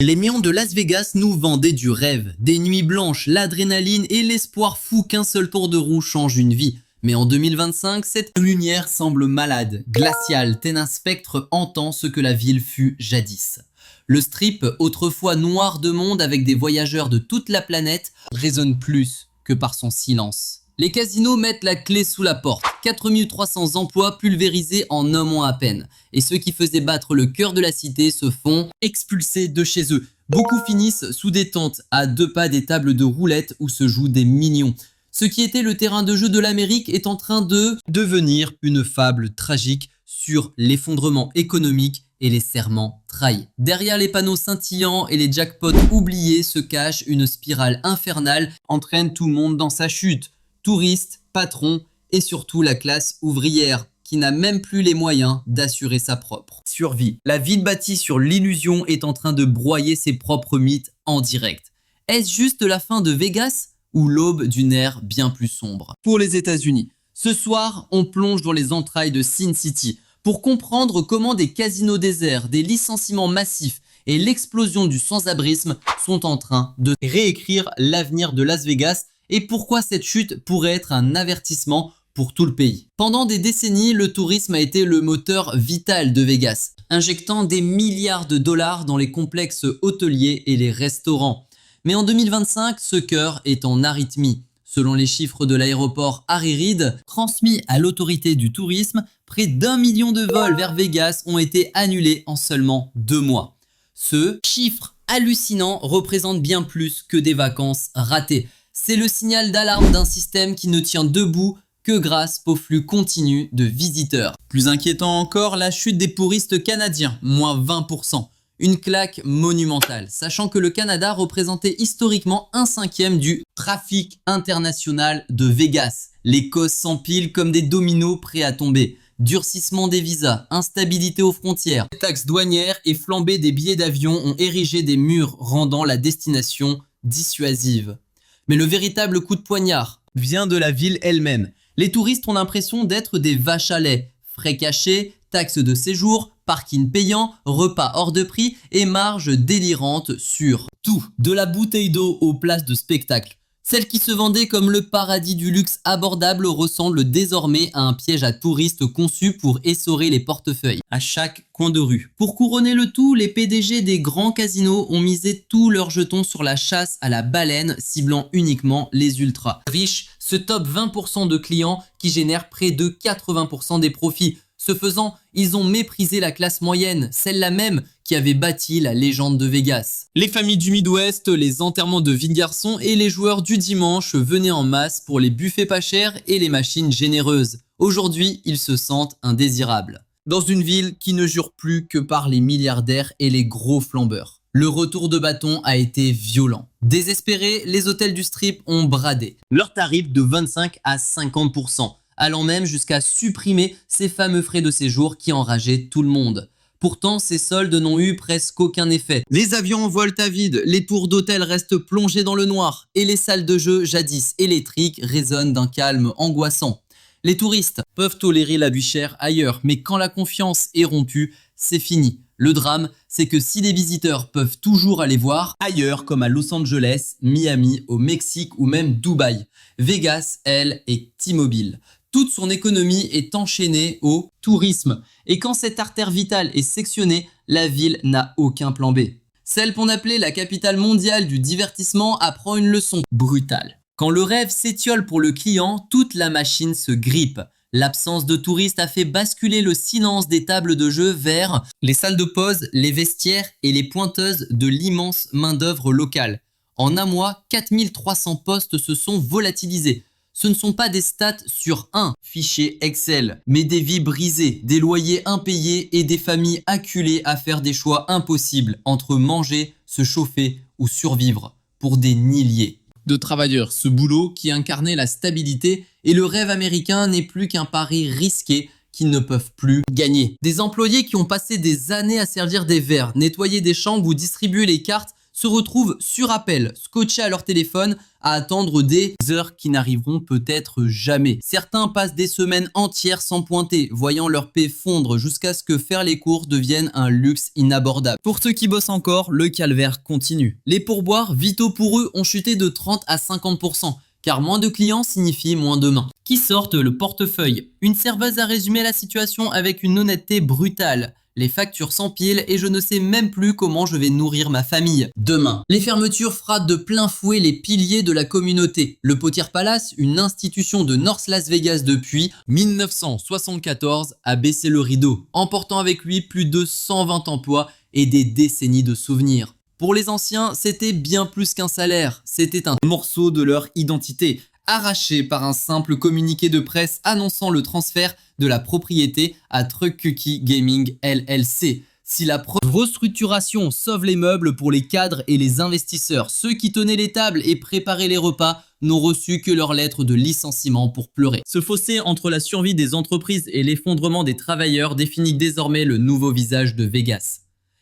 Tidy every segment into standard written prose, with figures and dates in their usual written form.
Les millions de Las Vegas nous vendaient du rêve, des nuits blanches, l'adrénaline et l'espoir fou qu'un seul tour de roue change une vie. Mais en 2025, cette lumière semble malade, glaciale, tel un spectre hantant ce que la ville fut jadis. Le strip, autrefois noir de monde avec des voyageurs de toute la planète, résonne plus que par son silence. Les casinos mettent la clé sous la porte, 4300 emplois pulvérisés en un mois à peine. Et ceux qui faisaient battre le cœur de la cité se font expulser de chez eux. Beaucoup finissent sous des tentes, à 2 pas des tables de roulette où se jouent des millions. Ce qui était le terrain de jeu de l'Amérique est en train de devenir une fable tragique sur l'effondrement économique et les serments trahis. Derrière les panneaux scintillants et les jackpots oubliés se cache une spirale infernale, entraîne tout le monde dans sa chute. Touristes, patrons et surtout la classe ouvrière qui n'a même plus les moyens d'assurer sa propre survie. La ville bâtie sur l'illusion est en train de broyer ses propres mythes en direct. Est-ce juste la fin de Vegas ou l'aube d'une ère bien plus sombre pour les États-Unis? Ce soir, on plonge dans les entrailles de Sin City pour comprendre comment des casinos déserts, des licenciements massifs et l'explosion du sans-abrisme sont en train de réécrire l'avenir de Las Vegas et pourquoi cette chute pourrait être un avertissement pour tout le pays. Pendant des décennies, le tourisme a été le moteur vital de Vegas, injectant des milliards de dollars dans les complexes hôteliers et les restaurants. Mais en 2025, ce cœur est en arythmie. Selon les chiffres de l'aéroport Harry Reid, transmis à l'autorité du tourisme, près d'1 million de vols vers Vegas ont été annulés en seulement 2 mois. Ce chiffre hallucinant représente bien plus que des vacances ratées. C'est le signal d'alarme d'un système qui ne tient debout que grâce au flux continu de visiteurs. Plus inquiétant encore, la chute des touristes canadiens, moins 20%. Une claque monumentale, sachant que le Canada représentait historiquement 1/5 du trafic international de Vegas. Les causes s'empilent comme des dominos prêts à tomber. Durcissement des visas, instabilité aux frontières, taxes douanières et flambée des billets d'avion ont érigé des murs rendant la destination dissuasive. Mais le véritable coup de poignard vient de la ville elle-même. Les touristes ont l'impression d'être des vaches à lait. Frais cachés, taxes de séjour, parking payant, repas hors de prix et marge délirante sur tout. De la bouteille d'eau aux places de spectacle. Celle qui se vendait comme le paradis du luxe abordable ressemble désormais à un piège à touristes conçu pour essorer les portefeuilles à chaque coin de rue. Pour couronner le tout, les PDG des grands casinos ont misé tous leurs jetons sur la chasse à la baleine, ciblant uniquement les ultras riches, ce top 20% de clients qui génèrent près de 80% des profits. Ce faisant, ils ont méprisé la classe moyenne, celle-là même qui avait bâti la légende de Vegas. Les familles du Midwest, les enterrements de vie de garçons et les joueurs du dimanche venaient en masse pour les buffets pas chers et les machines généreuses. Aujourd'hui, ils se sentent indésirables. Dans une ville qui ne jure plus que par les milliardaires et les gros flambeurs. Le retour de bâton a été violent. Désespérés, les hôtels du Strip ont bradé leurs tarifs de 25 à 50%. Allant même jusqu'à supprimer ces fameux frais de séjour qui enrageaient tout le monde. Pourtant, ces soldes n'ont eu presque aucun effet. Les avions volent à vide, les tours d'hôtel restent plongées dans le noir et les salles de jeu jadis électriques résonnent d'un calme angoissant. Les touristes peuvent tolérer la vie chère ailleurs, mais quand la confiance est rompue, c'est fini. Le drame, c'est que si les visiteurs peuvent toujours aller voir ailleurs comme à Los Angeles, Miami, au Mexique ou même Dubaï, Vegas, elle, est immobile. Toute son économie est enchaînée au tourisme. Et quand cette artère vitale est sectionnée, la ville n'a aucun plan B. Celle qu'on appelait la capitale mondiale du divertissement apprend une leçon brutale. Quand le rêve s'étiole pour le client, toute la machine se grippe. L'absence de touristes a fait basculer le silence des tables de jeu vers les salles de pause, les vestiaires et les pointeuses de l'immense main-d'œuvre locale. En un mois, 4300 postes se sont volatilisés. Ce ne sont pas des stats sur un fichier Excel, mais des vies brisées, des loyers impayés et des familles acculées à faire des choix impossibles entre manger, se chauffer ou survivre pour des milliers de travailleurs. Ce boulot qui incarnait la stabilité et le rêve américain n'est plus qu'un pari risqué qu'ils ne peuvent plus gagner. Des employés qui ont passé des années à servir des verres, nettoyer des chambres ou distribuer les cartes se retrouvent sur appel, scotchés à leur téléphone, à attendre des heures qui n'arriveront peut-être jamais. Certains passent des semaines entières sans pointer, voyant leur paie fondre jusqu'à ce que faire les courses devienne un luxe inabordable. Pour ceux qui bossent encore, le calvaire continue. Les pourboires vitaux pour eux ont chuté de 30 à 50%. Car moins de clients signifie moins de mains. Qui sortent le portefeuille. Une serveuse a résumé la situation avec une honnêteté brutale. Les factures s'empilent et je ne sais même plus comment je vais nourrir ma famille. Demain, les fermetures frappent de plein fouet les piliers de la communauté. Le Potier Palace, une institution de North Las Vegas depuis 1974, a baissé le rideau, emportant avec lui plus de 120 emplois et des décennies de souvenirs. Pour les anciens, c'était bien plus qu'un salaire, c'était un morceau de leur identité, arraché par un simple communiqué de presse annonçant le transfert de la propriété à Truck Cookie Gaming LLC. Si la restructuration sauve les meubles pour les cadres et les investisseurs, ceux qui tenaient les tables et préparaient les repas n'ont reçu que leur lettre de licenciement pour pleurer. Ce fossé entre la survie des entreprises et l'effondrement des travailleurs définit désormais le nouveau visage de Vegas.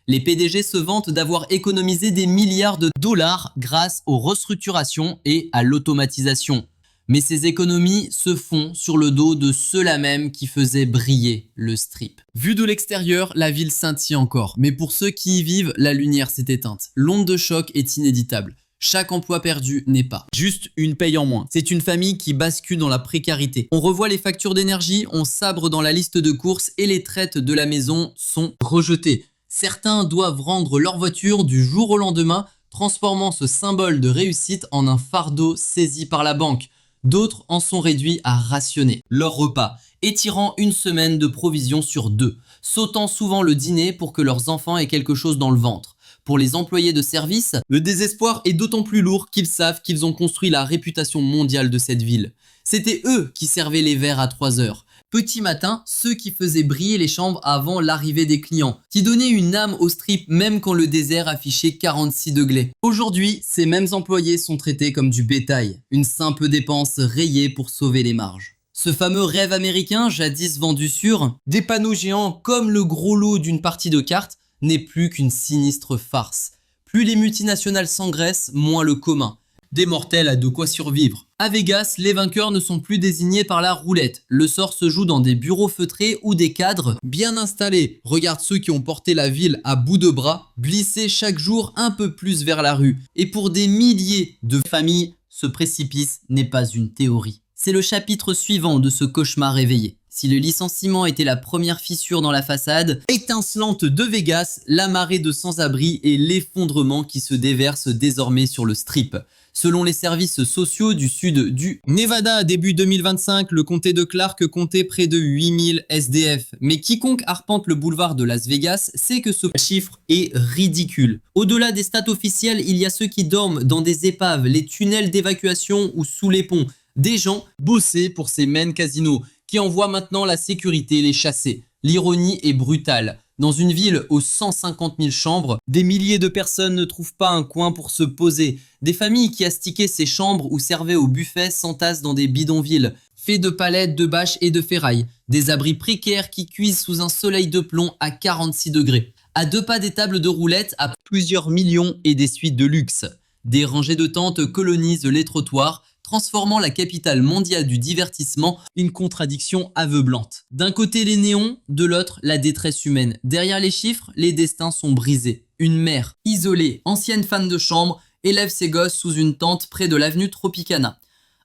Les PDG se vantent d'avoir économisé des milliards de dollars grâce aux restructurations et à l'automatisation. Mais ces économies se font sur le dos de ceux-là même qui faisaient briller le strip. Vu de l'extérieur, la ville scintille encore. Mais pour ceux qui y vivent, la lumière s'est éteinte. L'onde de choc est inéditable. Chaque emploi perdu n'est pas juste une paye en moins. C'est une famille qui bascule dans la précarité. On revoit les factures d'énergie, on sabre dans la liste de courses et les traites de la maison sont rejetées. Certains doivent rendre leur voiture du jour au lendemain, transformant ce symbole de réussite en un fardeau saisi par la banque. D'autres en sont réduits à rationner leur repas, étirant une semaine de provisions sur 2, sautant souvent le dîner pour que leurs enfants aient quelque chose dans le ventre. Pour les employés de service, le désespoir est d'autant plus lourd qu'ils savent qu'ils ont construit la réputation mondiale de cette ville. C'était eux qui servaient les verres à 3 heures. Petit matin, ceux qui faisaient briller les chambres avant l'arrivée des clients, qui donnaient une âme au strip même quand le désert affichait 46 degrés. Aujourd'hui, ces mêmes employés sont traités comme du bétail, une simple dépense rayée pour sauver les marges. Ce fameux rêve américain, jadis vendu sur des panneaux géants comme le gros lot d'une partie de cartes, n'est plus qu'une sinistre farce. Plus les multinationales s'engraissent, moins le commun. Des mortels a de quoi survivre. À Vegas, les vainqueurs ne sont plus désignés par la roulette. Le sort se joue dans des bureaux feutrés ou des cadres bien installés. Regarde ceux qui ont porté la ville à bout de bras, glisser chaque jour un peu plus vers la rue. Et pour des milliers de familles, ce précipice n'est pas une théorie. C'est le chapitre suivant de ce cauchemar réveillé. Si le licenciement était la première fissure dans la façade étincelante de Vegas, la marée de sans-abri et l'effondrement qui se déverse désormais sur le strip. Selon les services sociaux du sud du Nevada, début 2025, le comté de Clark comptait près de 8000 SDF. Mais quiconque arpente le boulevard de Las Vegas sait que ce chiffre est ridicule. Au-delà des stats officielles, il y a ceux qui dorment dans des épaves, les tunnels d'évacuation ou sous les ponts. Des gens bossés pour ces mêmes casinos qui envoient maintenant la sécurité les chasser. L'ironie est brutale. Dans une ville aux 150 000 chambres, des milliers de personnes ne trouvent pas un coin pour se poser. Des familles qui astiquaient ces chambres ou servaient au buffet s'entassent dans des bidonvilles, faits de palettes, de bâches et de ferraille. Des abris précaires qui cuisent sous un soleil de plomb à 46 degrés. À 2 pas des tables de roulettes à plusieurs millions et des suites de luxe. Des rangées de tentes colonisent les trottoirs, transformant la capitale mondiale du divertissement, une contradiction aveuglante. D'un côté les néons, de l'autre la détresse humaine. Derrière les chiffres, les destins sont brisés. Une mère, isolée, ancienne femme de chambre, élève ses gosses sous une tente près de l'avenue Tropicana.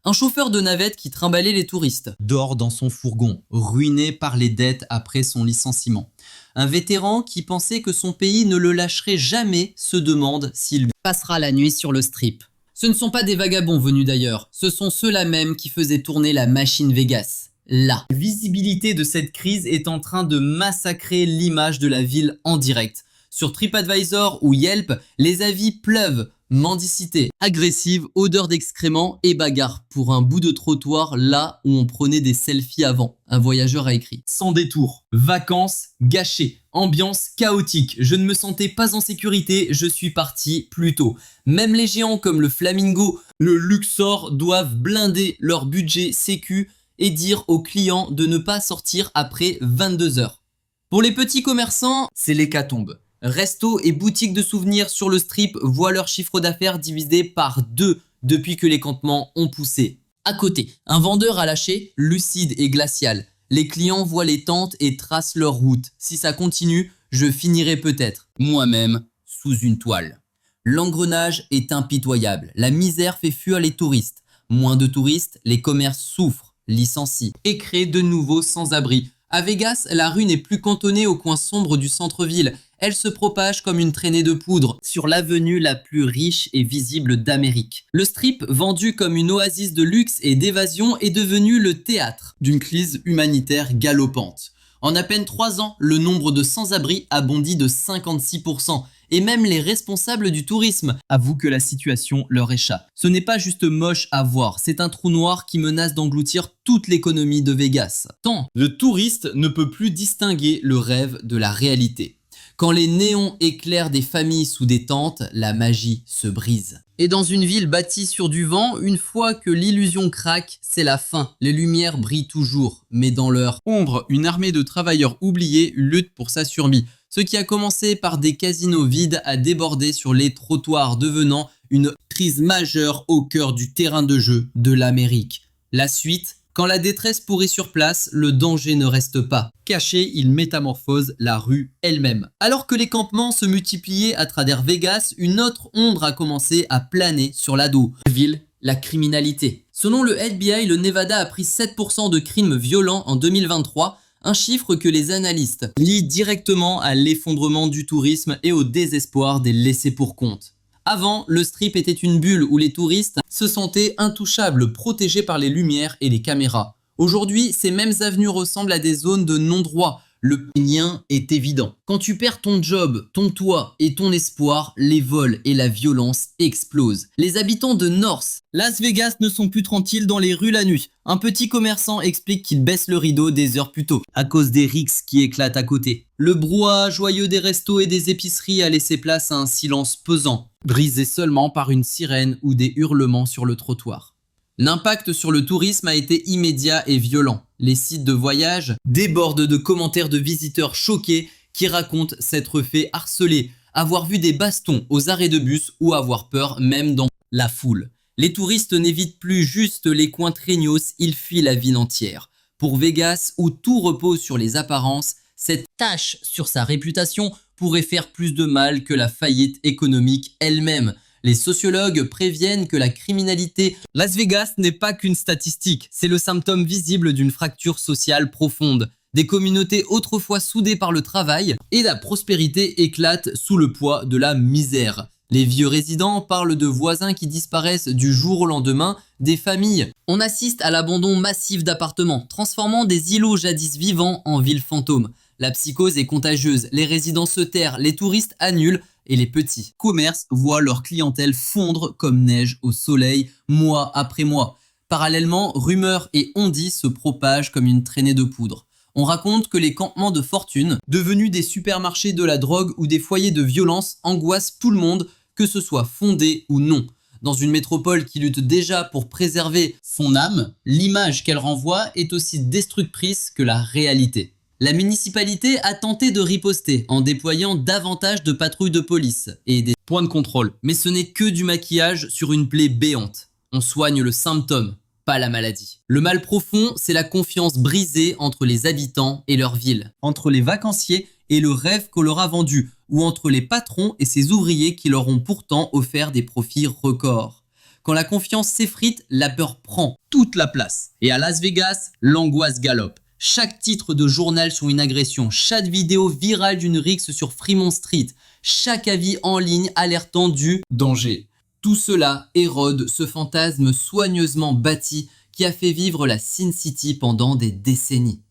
Un chauffeur de navette qui trimballait les touristes dort dans son fourgon, ruiné par les dettes après son licenciement. Un vétéran qui pensait que son pays ne le lâcherait jamais se demande s'il passera la nuit sur le strip. Ce ne sont pas des vagabonds venus d'ailleurs, ce sont ceux-là même qui faisaient tourner la machine Vegas. Là, la visibilité de cette crise est en train de massacrer l'image de la ville en direct. Sur TripAdvisor ou Yelp, les avis pleuvent. Mendicité, agressive, odeur d'excréments et bagarre pour un bout de trottoir là où on prenait des selfies avant. Un voyageur a écrit. Sans détour, vacances gâchées, ambiance chaotique. Je ne me sentais pas en sécurité, je suis parti plus tôt. Même les géants comme le Flamingo, le Luxor doivent blinder leur budget sécu et dire aux clients de ne pas sortir après 22 heures. Pour les petits commerçants, c'est l'hécatombe. Restos et boutiques de souvenirs sur le strip voient leur chiffre d'affaires divisé par 2 depuis que les campements ont poussé. À côté, un vendeur a lâché lucide et glacial. Les clients voient les tentes et tracent leur route. Si ça continue, je finirai peut-être, moi-même, sous une toile. L'engrenage est impitoyable. La misère fait fuir les touristes. Moins de touristes, les commerces souffrent, licencient et créent de nouveaux sans-abri. À Vegas, la rue n'est plus cantonnée au coin sombre du centre-ville. Elle se propage comme une traînée de poudre sur l'avenue la plus riche et visible d'Amérique. Le strip, vendu comme une oasis de luxe et d'évasion, est devenu le théâtre d'une crise humanitaire galopante. En à peine 3 ans, le nombre de sans-abri a bondi de 56%. Et même les responsables du tourisme avouent que la situation leur échappe. Ce n'est pas juste moche à voir, c'est un trou noir qui menace d'engloutir toute l'économie de Vegas. Tant le touriste ne peut plus distinguer le rêve de la réalité. Quand les néons éclairent des familles sous des tentes, la magie se brise. Et dans une ville bâtie sur du vent, une fois que l'illusion craque, c'est la fin. Les lumières brillent toujours, mais dans leur ombre, une armée de travailleurs oubliés lutte pour sa survie. Ce qui a commencé par des casinos vides a débordé sur les trottoirs, devenant une crise majeure au cœur du terrain de jeu de l'Amérique. La suite, quand la détresse pourrit sur place, le danger ne reste pas. Caché, il métamorphose la rue elle-même. Alors que les campements se multipliaient à travers Vegas, une autre ombre a commencé à planer sur la ville, la criminalité. Selon le FBI, le Nevada a pris 7% de crimes violents en 2023, un chiffre que les analystes lient directement à l'effondrement du tourisme et au désespoir des laissés-pour-compte. Avant, le strip était une bulle où les touristes se sentaient intouchables, protégés par les lumières et les caméras. Aujourd'hui, ces mêmes avenues ressemblent à des zones de non-droit. Le lien est évident. Quand tu perds ton job, ton toit et ton espoir, les vols et la violence explosent. Les habitants de North Las Vegas ne sont plus tranquilles dans les rues la nuit. Un petit commerçant explique qu'il baisse le rideau des heures plus tôt, à cause des rixes qui éclatent à côté. Le brouhaha joyeux des restos et des épiceries a laissé place à un silence pesant, brisé seulement par une sirène ou des hurlements sur le trottoir. L'impact sur le tourisme a été immédiat et violent. Les sites de voyage débordent de commentaires de visiteurs choqués qui racontent s'être fait harceler, avoir vu des bastons aux arrêts de bus ou avoir peur même dans la foule. Les touristes n'évitent plus juste les coins traîneaux, ils fuient la ville entière. Pour Vegas, où tout repose sur les apparences, cette tâche sur sa réputation pourrait faire plus de mal que la faillite économique elle-même. Les sociologues préviennent que la criminalité Las Vegas n'est pas qu'une statistique, c'est le symptôme visible d'une fracture sociale profonde. Des communautés autrefois soudées par le travail et la prospérité éclatent sous le poids de la misère. Les vieux résidents parlent de voisins qui disparaissent du jour au lendemain, des familles. On assiste à l'abandon massif d'appartements, transformant des îlots jadis vivants en villes fantômes. La psychose est contagieuse, les résidents se terrent, les touristes annulent et les petits commerces voient leur clientèle fondre comme neige au soleil mois après mois. Parallèlement, rumeurs et on-dit se propagent comme une traînée de poudre. On raconte que les campements de fortune, devenus des supermarchés de la drogue ou des foyers de violence, angoissent tout le monde, que ce soit fondé ou non. Dans une métropole qui lutte déjà pour préserver son âme, l'image qu'elle renvoie est aussi destructrice que la réalité. La municipalité a tenté de riposter en déployant davantage de patrouilles de police et des points de contrôle. Mais ce n'est que du maquillage sur une plaie béante. On soigne le symptôme, pas la maladie. Le mal profond, c'est la confiance brisée entre les habitants et leur ville, entre les vacanciers et le rêve qu'on leur a vendu, ou entre les patrons et ces ouvriers qui leur ont pourtant offert des profits records. Quand la confiance s'effrite, la peur prend toute la place. Et à Las Vegas, l'angoisse galope. Chaque titre de journal sur une agression, chaque vidéo virale d'une rixe sur Fremont Street, chaque avis en ligne alertant du danger. Tout cela érode ce fantasme soigneusement bâti qui a fait vivre la Sin City pendant des décennies.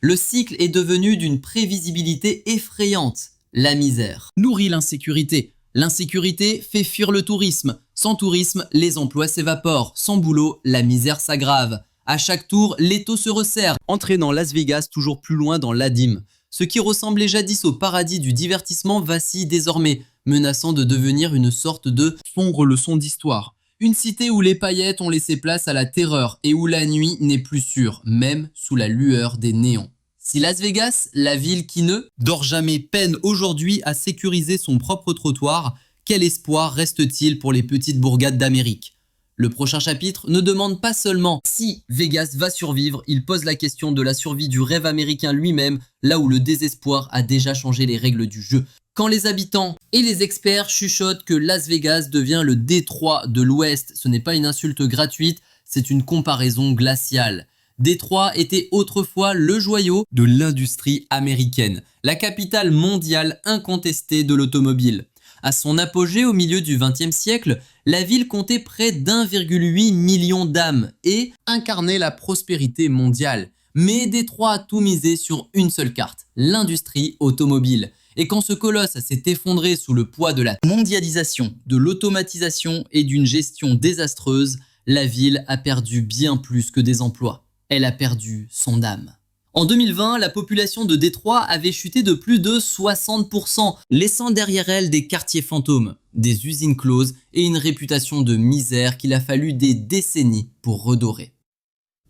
Le cycle est devenu d'une prévisibilité effrayante. La misère nourrit l'insécurité. L'insécurité fait fuir le tourisme. Sans tourisme, les emplois s'évaporent. Sans boulot, la misère s'aggrave. À chaque tour, l'étau se resserre, entraînant Las Vegas toujours plus loin dans l'abîme. Ce qui ressemblait jadis au paradis du divertissement vacille désormais, menaçant de devenir une sorte de sombre leçon d'histoire. Une cité où les paillettes ont laissé place à la terreur et où la nuit n'est plus sûre, même sous la lueur des néons. Si Las Vegas, la ville qui ne dort jamais, peine aujourd'hui à sécuriser son propre trottoir, quel espoir reste-t-il pour les petites bourgades d'Amérique? Le prochain chapitre ne demande pas seulement si Vegas va survivre, il pose la question de la survie du rêve américain lui-même, là où le désespoir a déjà changé les règles du jeu. Quand les habitants et les experts chuchotent que Las Vegas devient le Détroit de l'Ouest, ce n'est pas une insulte gratuite, c'est une comparaison glaciale. Détroit était autrefois le joyau de l'industrie américaine, la capitale mondiale incontestée de l'automobile. À son apogée au milieu du XXe siècle, la ville comptait près d'1,8 million d'âmes et incarnait la prospérité mondiale. Mais Détroit a tout misé sur une seule carte, l'industrie automobile. Et quand ce colosse s'est effondré sous le poids de la mondialisation, de l'automatisation et d'une gestion désastreuse, la ville a perdu bien plus que des emplois. Elle a perdu son âme. En 2020, la population de Détroit avait chuté de plus de 60%, laissant derrière elle des quartiers fantômes, des usines closes et une réputation de misère qu'il a fallu des décennies pour redorer.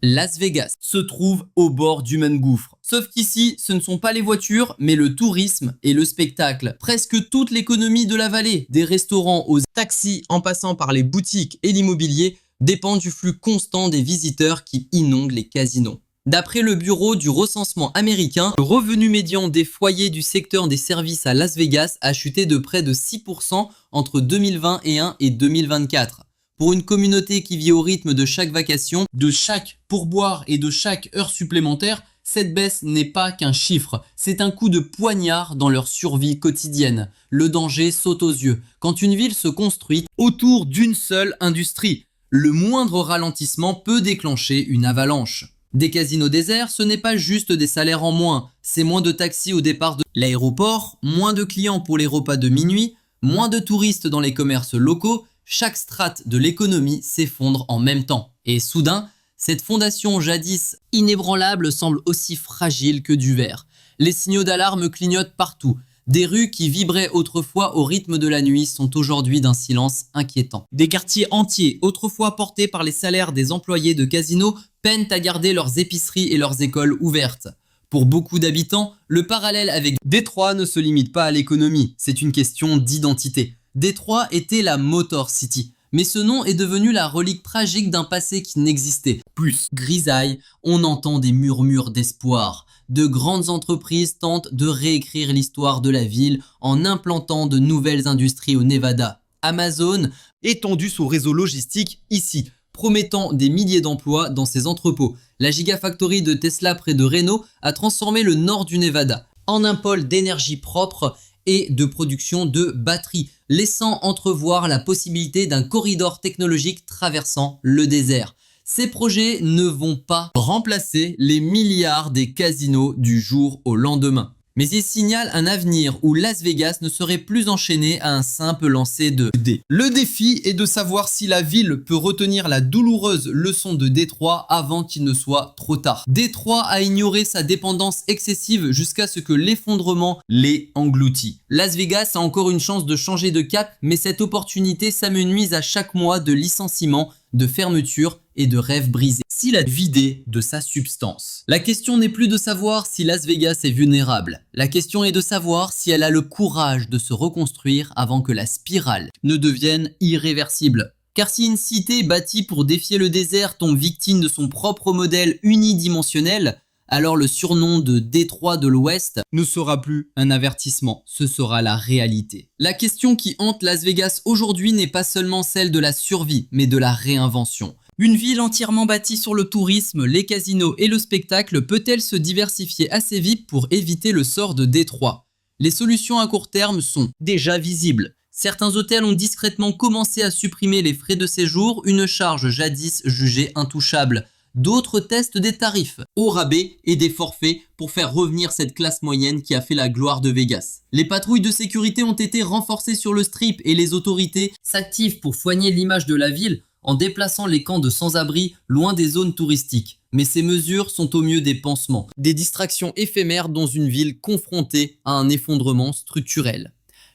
Las Vegas se trouve au bord du même gouffre. Sauf qu'ici, ce ne sont pas les voitures, mais le tourisme et le spectacle. Presque toute l'économie de la vallée, des restaurants aux taxis en passant par les boutiques et l'immobilier, dépend du flux constant des visiteurs qui inondent les casinos. D'après le bureau du recensement américain, le revenu médian des foyers du secteur des services à Las Vegas a chuté de près de 6% entre 2021 et 2024. Pour une communauté qui vit au rythme de chaque vacation, de chaque pourboire et de chaque heure supplémentaire, cette baisse n'est pas qu'un chiffre, c'est un coup de poignard dans leur survie quotidienne. Le danger saute aux yeux quand une ville se construit autour d'une seule industrie. Le moindre ralentissement peut déclencher une avalanche. Des casinos déserts, ce n'est pas juste des salaires en moins, c'est moins de taxis au départ de l'aéroport, moins de clients pour les repas de minuit, moins de touristes dans les commerces locaux, chaque strate de l'économie s'effondre en même temps. Et soudain, cette fondation jadis inébranlable semble aussi fragile que du verre. Les signaux d'alarme clignotent partout. Des rues qui vibraient autrefois au rythme de la nuit sont aujourd'hui d'un silence inquiétant. Des quartiers entiers, autrefois portés par les salaires des employés de casinos, peinent à garder leurs épiceries et leurs écoles ouvertes. Pour beaucoup d'habitants, le parallèle avec Détroit ne se limite pas à l'économie, c'est une question d'identité. Détroit était la Motor City, mais ce nom est devenu la relique tragique d'un passé qui n'existait plus. Grisaille, on entend des murmures d'espoir. De grandes entreprises tentent de réécrire l'histoire de la ville en implantant de nouvelles industries au Nevada. Amazon étendu son réseau logistique ici, promettant des milliers d'emplois dans ses entrepôts. La Gigafactory de Tesla près de Reno a transformé le nord du Nevada en un pôle d'énergie propre et de production de batteries, laissant entrevoir la possibilité d'un corridor technologique traversant le désert. Ces projets ne vont pas remplacer les milliards des casinos du jour au lendemain. Mais ils signalent un avenir où Las Vegas ne serait plus enchaîné à un simple lancer de dés. Le défi est de savoir si la ville peut retenir la douloureuse leçon de Détroit avant qu'il ne soit trop tard. Détroit a ignoré sa dépendance excessive jusqu'à ce que l'effondrement l'ait englouti. Las Vegas a encore une chance de changer de cap, mais cette opportunité s'amenuise à chaque mois de licenciements, de fermetures et de rêves brisés. S'il a vidé de sa substance. La question n'est plus de savoir si Las Vegas est vulnérable. La question est de savoir si elle a le courage de se reconstruire avant que la spirale ne devienne irréversible. Car si une cité bâtie pour défier le désert tombe victime de son propre modèle unidimensionnel, alors le surnom de Détroit de l'Ouest ne sera plus un avertissement, ce sera la réalité. La question qui hante Las Vegas aujourd'hui n'est pas seulement celle de la survie, mais de la réinvention. Une ville entièrement bâtie sur le tourisme, les casinos et le spectacle peut-elle se diversifier assez vite pour éviter le sort de Détroit? Les solutions à court terme sont déjà visibles. Certains hôtels ont discrètement commencé à supprimer les frais de séjour, une charge jadis jugée intouchable. D'autres testent des tarifs au rabais et des forfaits pour faire revenir cette classe moyenne qui a fait la gloire de Vegas. Les patrouilles de sécurité ont été renforcées sur le strip et les autorités s'activent pour soigner l'image de la ville en déplaçant les camps de sans-abri loin des zones touristiques. Mais ces mesures sont au mieux des pansements, des distractions éphémères dans une ville confrontée à un effondrement structurel.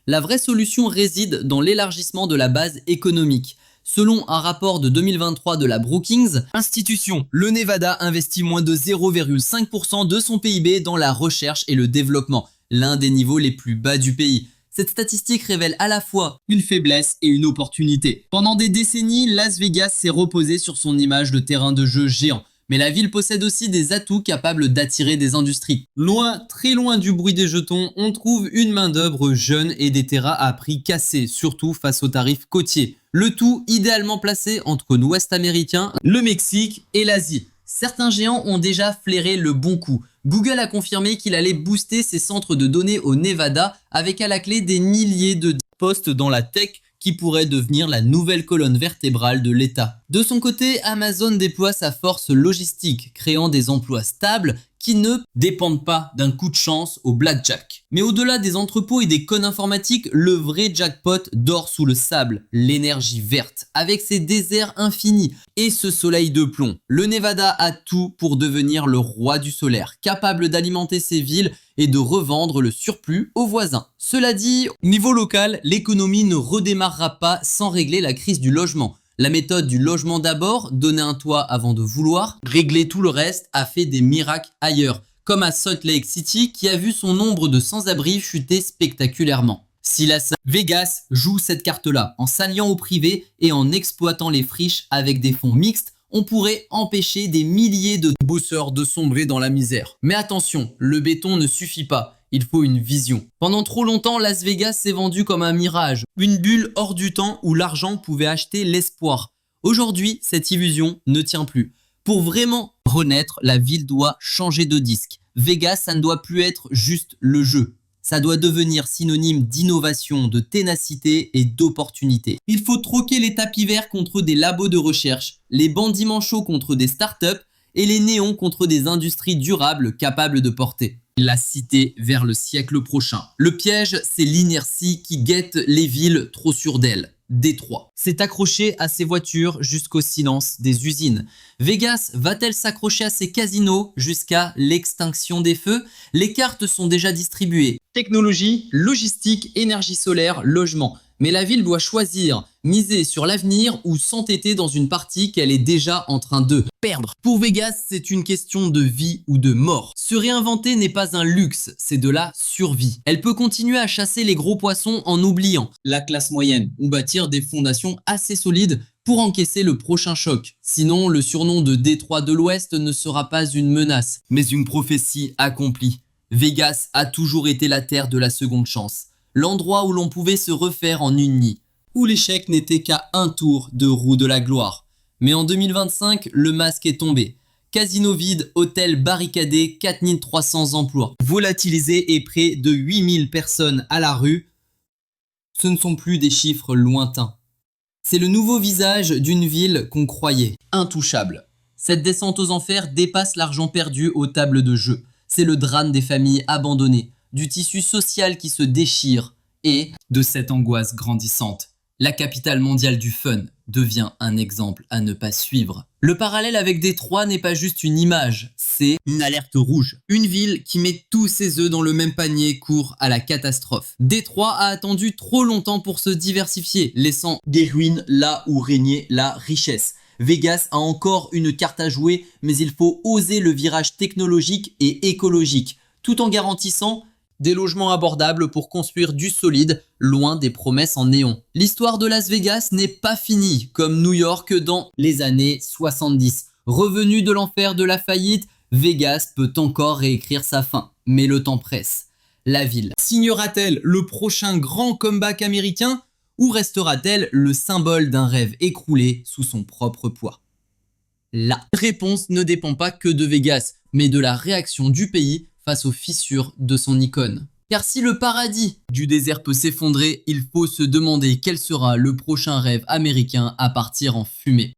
La vraie solution réside dans l'élargissement de la base économique. Selon un rapport de 2023 de la Brookings Institution, le Nevada investit moins de 0,5% de son PIB dans la recherche et le développement, l'un des niveaux les plus bas du pays. Cette statistique révèle à la fois une faiblesse et une opportunité. Pendant des décennies, Las Vegas s'est reposé sur son image de terrain de jeu géant. Mais la ville possède aussi des atouts capables d'attirer des industries. Loin, très loin du bruit des jetons, on trouve une main-d'œuvre jeune et des terrains à prix cassés, surtout face aux tarifs côtiers. Le tout idéalement placé entre l'Ouest américain, le Mexique et l'Asie. Certains géants ont déjà flairé le bon coup. Google a confirmé qu'il allait booster ses centres de données au Nevada avec à la clé des milliers de postes dans la tech qui pourrait devenir la nouvelle colonne vertébrale de l'État. De son côté, Amazon déploie sa force logistique, créant des emplois stables qui ne dépendent pas d'un coup de chance au blackjack. Mais au-delà des entrepôts et des codes informatiques, le vrai jackpot dort sous le sable, l'énergie verte, avec ses déserts infinis et ce soleil de plomb. Le Nevada a tout pour devenir le roi du solaire, capable d'alimenter ses villes et de revendre le surplus aux voisins. Cela dit, niveau local, l'économie ne redémarrera pas sans régler la crise du logement. La méthode du logement d'abord, donner un toit avant de vouloir, régler tout le reste, a fait des miracles ailleurs, comme à Salt Lake City qui a vu son nombre de sans-abri chuter spectaculairement. Si Las Vegas joue cette carte-là, en s'alliant au privé et en exploitant les friches avec des fonds mixtes, on pourrait empêcher des milliers de bosseurs de sombrer dans la misère. Mais attention, le béton ne suffit pas. Il faut une vision. Pendant trop longtemps, Las Vegas s'est vendu comme un mirage, une bulle hors du temps où l'argent pouvait acheter l'espoir. Aujourd'hui, cette illusion ne tient plus. Pour vraiment renaître, la ville doit changer de disque. Vegas, ça ne doit plus être juste le jeu. Ça doit devenir synonyme d'innovation, de ténacité et d'opportunité. Il faut troquer les tapis verts contre des labos de recherche, les bandits manchots contre des startups et les néons contre des industries durables capables de porter la cité vers le siècle prochain. Le piège, c'est l'inertie qui guette les villes trop sûres d'elles. Détroit s'est accroché à ses voitures jusqu'au silence des usines. Vegas va-t-elle s'accrocher à ses casinos jusqu'à l'extinction des feux? Les cartes sont déjà distribuées. Technologie, logistique, énergie solaire, logement. Mais la ville doit choisir, miser sur l'avenir ou s'entêter dans une partie qu'elle est déjà en train de perdre. Pour Vegas, c'est une question de vie ou de mort. Se réinventer n'est pas un luxe, c'est de la survie. Elle peut continuer à chasser les gros poissons en oubliant la classe moyenne ou bâtir des fondations assez solides pour encaisser le prochain choc. Sinon, le surnom de Détroit de l'Ouest ne sera pas une menace, mais une prophétie accomplie. Vegas a toujours été la terre de la seconde chance. L'endroit où l'on pouvait se refaire en une nuit, où l'échec n'était qu'à un tour de roue de la gloire. Mais en 2025, le masque est tombé. Casino vide, hôtel barricadé, 4300 emplois volatilisés et près de 8000 personnes à la rue. Ce ne sont plus des chiffres lointains. C'est le nouveau visage d'une ville qu'on croyait intouchable. Cette descente aux enfers dépasse l'argent perdu aux tables de jeu. C'est le drame des familles abandonnées, du tissu social qui se déchire et de cette angoisse grandissante. La capitale mondiale du fun devient un exemple à ne pas suivre. Le parallèle avec Détroit n'est pas juste une image, c'est une alerte rouge. Une ville qui met tous ses œufs dans le même panier court à la catastrophe. Détroit a attendu trop longtemps pour se diversifier, laissant des ruines là où régnait la richesse. Vegas a encore une carte à jouer, mais il faut oser le virage technologique et écologique, tout en garantissant des logements abordables pour construire du solide, loin des promesses en néon. L'histoire de Las Vegas n'est pas finie, comme New York dans les années 70. Revenu de l'enfer de la faillite, Vegas peut encore réécrire sa fin, mais le temps presse. La ville signera-t-elle le prochain grand comeback américain ou restera-t-elle le symbole d'un rêve écroulé sous son propre poids? La réponse ne dépend pas que de Vegas, mais de la réaction du pays face aux fissures de son icône. Car si le paradis du désert peut s'effondrer, il faut se demander quel sera le prochain rêve américain à partir en fumée.